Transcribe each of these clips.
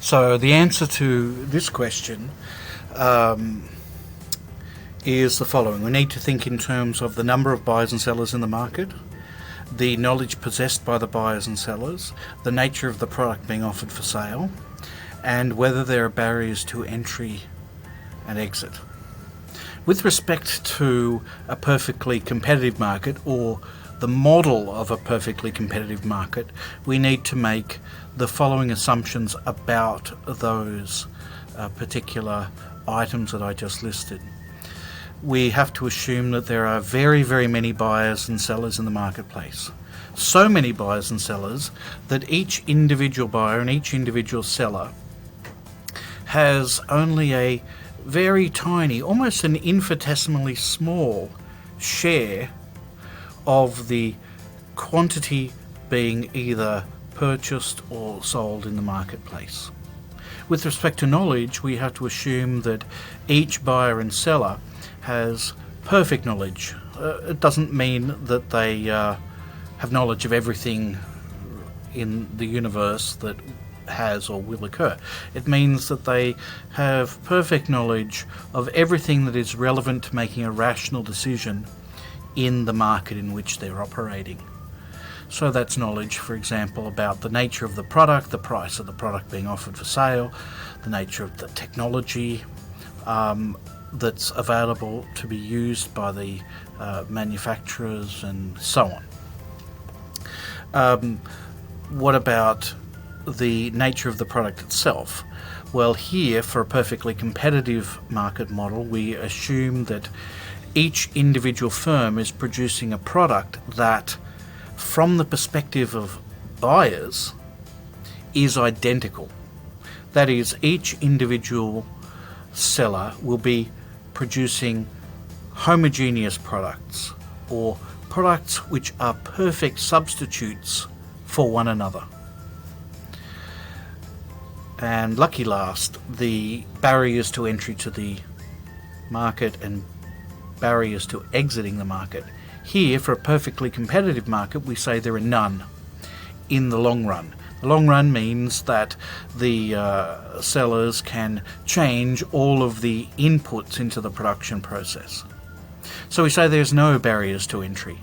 So the answer to this question is the following. We need to think in terms of the number of buyers and sellers in the market, the knowledge possessed by the buyers and sellers, the nature of the product being offered for sale, and whether there are barriers to entry and exit. With respect to a perfectly competitive market, or the model of a perfectly competitive market, we need to make the following assumptions about those particular items that I just listed. We have to assume that there are very, very many buyers and sellers in the marketplace. So many buyers and sellers that each individual buyer and each individual seller has only a very tiny, almost an infinitesimally small share of the quantity being either purchased or sold in the marketplace. With respect to knowledge, we have to assume that each buyer and seller has perfect knowledge. It doesn't mean that they have knowledge of everything in the universe that has or will occur. It means that they have perfect knowledge of everything that is relevant to making a rational decision in the market in which they're operating. So that's knowledge, for example, about the nature of the product, the price of the product being offered for sale, the nature of the technology that's available to be used by the manufacturers, and so on. What about the nature of the product itself? Well, here, for a perfectly competitive market model, we assume that each individual firm is producing a product that, from the perspective of buyers, is identical. That is, each individual seller will be producing homogeneous products, or products which are perfect substitutes for one another. And lucky last, the barriers to entry to the market and barriers to exiting the market. Here, for a perfectly competitive market, we say there are none in the long run. The long run means that the sellers can change all of the inputs into the production process. So we say there's no barriers to entry.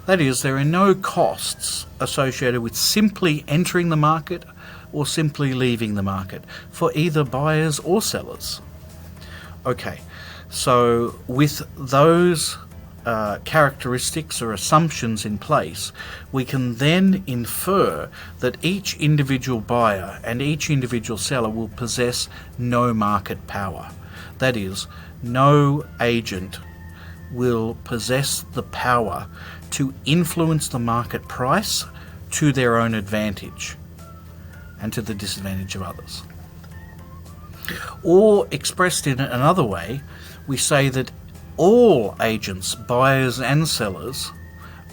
That is, there are no costs associated with simply entering the market or simply leaving the market for either buyers or sellers. Okay, so with those characteristics or assumptions in place, we can then infer that each individual buyer and each individual seller will possess no market power. That is, no agent will possess the power to influence the market price to their own advantage and to the disadvantage of others. Or, expressed in another way, we say that all agents, buyers and sellers,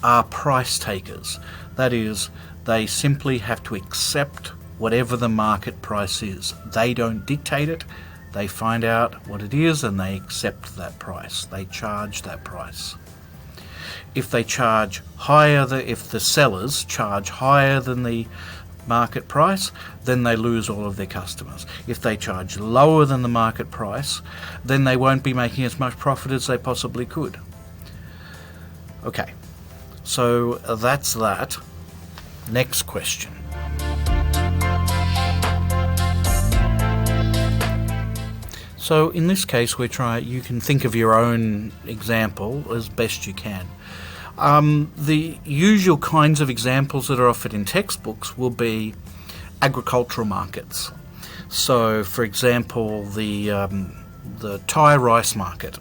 are price takers. That is, they simply have to accept whatever the market price is. They don't dictate it, they find out what it is and they accept that price. They charge that price. If they charge higher, if the sellers charge higher than the market price, then they lose all of their customers. If they charge lower than the market price, then they won't be making as much profit as they possibly could. Okay, so that's that. Next question. So in this case, you can think of your own example as best you can. The usual kinds of examples that are offered in textbooks will be agricultural markets. So, for example, the Thai rice market,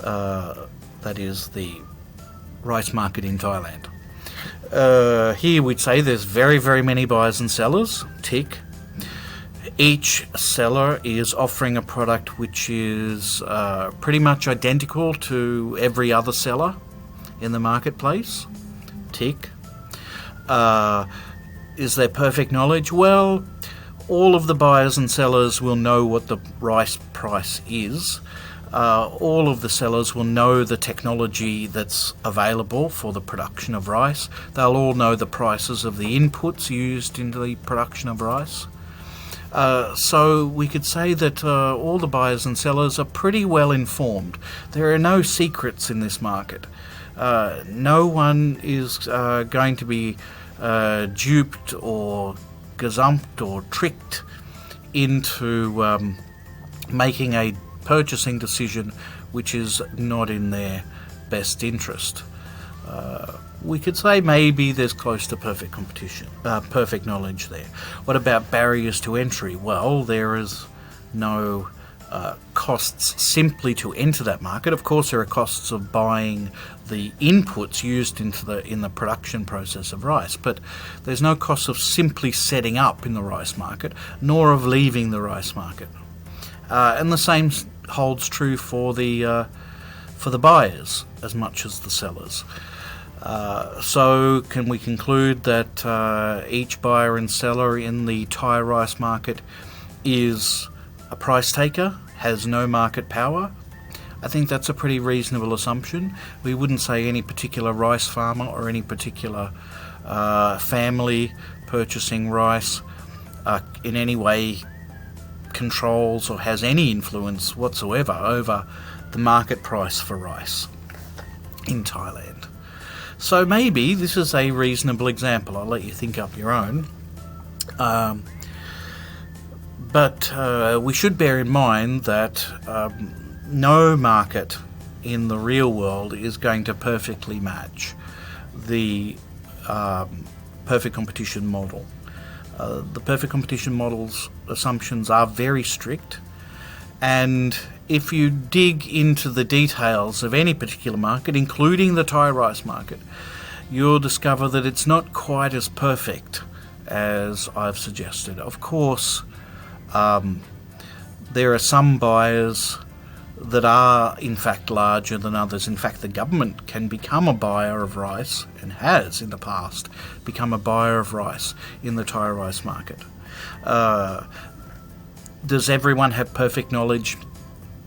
that is the rice market in Thailand. Here we'd say there's very, very many buyers and sellers, tick. Each seller is offering a product which is pretty much identical to every other seller in the marketplace, tick. Is there perfect knowledge? Well, all of the buyers and sellers will know what the rice price is. All of the sellers will know the technology that's available for the production of rice. They'll all know the prices of the inputs used into the production of rice. So we could say that all the buyers and sellers are pretty well informed. There are no secrets in this market. No one is going to be duped or gazumped or tricked into making a purchasing decision which is not in their best interest. We could say maybe there's close to perfect competition, perfect knowledge there. What about barriers to entry? Well, there is no costs simply to enter that market. Of course, there are costs of buying the inputs used in the production process of rice, but there's no cost of simply setting up in the rice market, nor of leaving the rice market. And the same holds true for the buyers as much as the sellers. So can we conclude that each buyer and seller in the Thai rice market is a price taker, has no market power? I think that's a pretty reasonable assumption. We wouldn't say any particular rice farmer or any particular family purchasing rice in any way controls or has any influence whatsoever over the market price for rice in Thailand. So maybe this is a reasonable example. I'll let you think up your own. But we should bear in mind that no market in the real world is going to perfectly match the perfect competition model. The perfect competition model's assumptions are very strict, and if you dig into the details of any particular market, including the Thai rice market, you'll discover that it's not quite as perfect as I've suggested. Of course, there are some buyers that are in fact larger than others. In fact, the government can become a buyer of rice, and has in the past become a buyer of rice in the Thai rice market. Does everyone have perfect knowledge?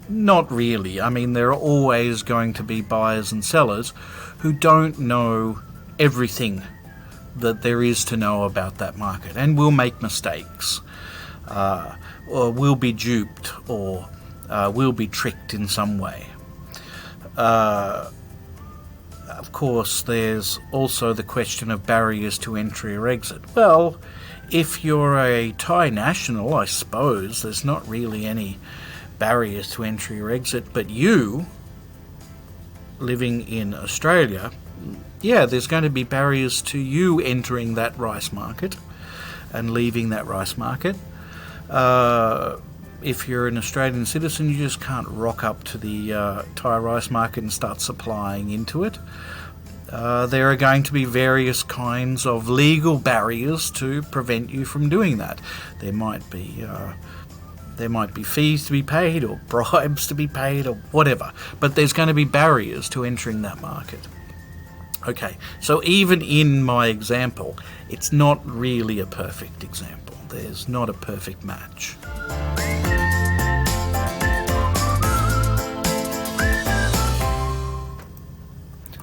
Not really. I mean, there are always going to be buyers and sellers who don't know everything that there is to know about that market, and will make mistakes, or will be duped, or will be tricked in some way. Of course, there's also the question of barriers to entry or exit. Well, if you're a Thai national, I suppose there's not really any barriers to entry or exit, but you, living in Australia, yeah, there's going to be barriers to you entering that rice market and leaving that rice market. If you're an Australian citizen, you just can't rock up to the Thai rice market and start supplying into it. There are going to be various kinds of legal barriers to prevent you from doing that. There might be fees to be paid, or bribes to be paid, or whatever. But there's going to be barriers to entering that market. Okay, so even in my example, it's not really a perfect example. There's not a perfect match.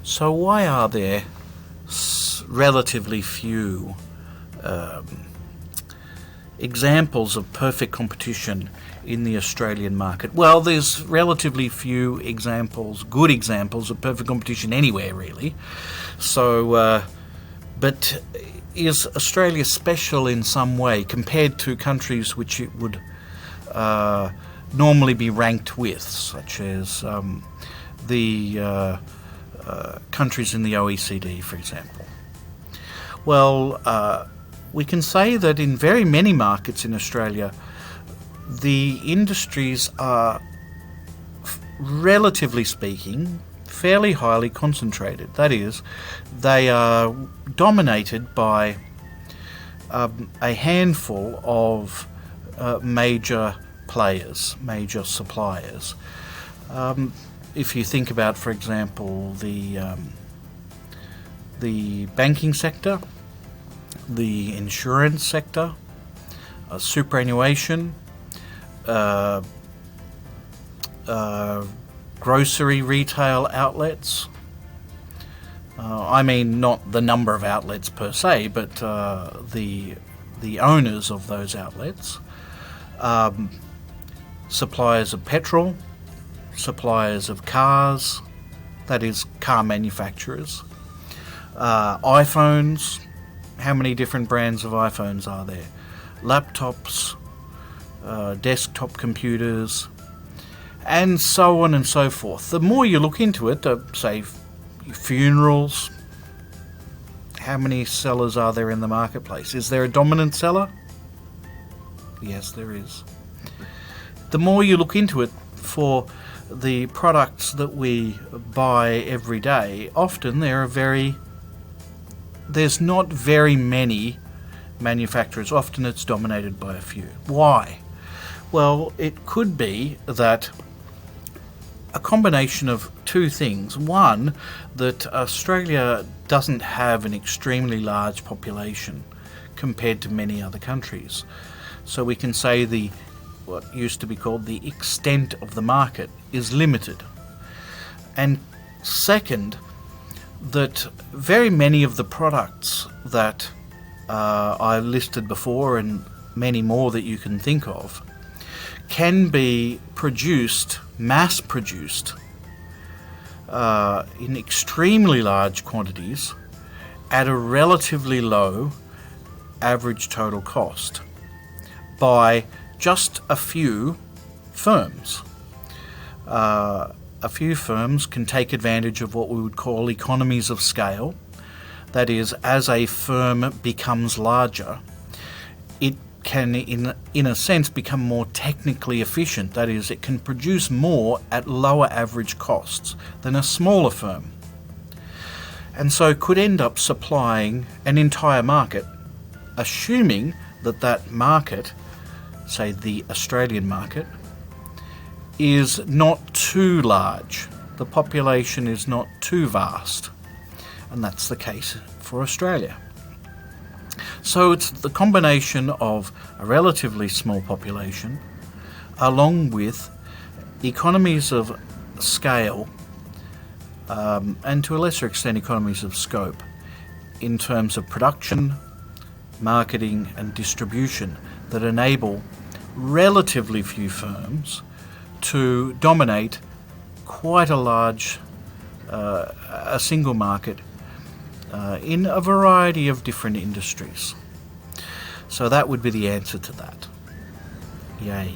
So why are there relatively few examples of perfect competition in the Australian market? Well, there's relatively few examples, good examples of perfect competition anywhere, really. So, but is Australia special in some way compared to countries which it would normally be ranked with, such as the countries in the OECD, for example? Well, we can say that in very many markets in Australia, the industries are, relatively speaking, fairly highly concentrated. That is, they are dominated by a handful of major players, major suppliers. If you think about, for example, the banking sector, the insurance sector, superannuation, grocery retail outlets. I mean, not the number of outlets per se, but the owners of those outlets. suppliers of petrol, suppliers of cars, that is, car manufacturers, iPhones. How many different brands of iPhones are there? Laptops, desktop computers, and so on and so forth. The more you look into it, say funerals, how many sellers are there in the marketplace? Is there a dominant seller? Yes, there is. The more you look into it for the products that we buy every day, often there's not very many manufacturers. Often it's dominated by a few. Why? Well, it could be that a combination of two things. One, that Australia doesn't have an extremely large population compared to many other countries. So we can say what used to be called the extent of the market is limited. And second, that very many of the products that I listed before, and many more that you can think of, can be mass-produced in extremely large quantities at a relatively low average total cost by just a few firms. A few firms can take advantage of what we would call economies of scale. That is, as a firm becomes larger, it can, in a sense, become more technically efficient. That is, it can produce more at lower average costs than a smaller firm, and so could end up supplying an entire market, assuming that that market, say the Australian market, is not too large. The population is not too vast, and that's the case for Australia. So it's the combination of a relatively small population along with economies of scale and to a lesser extent economies of scope in terms of production, marketing and distribution that enable relatively few firms to dominate quite a large, a single market in a variety of different industries. So that would be the answer to that. Yay.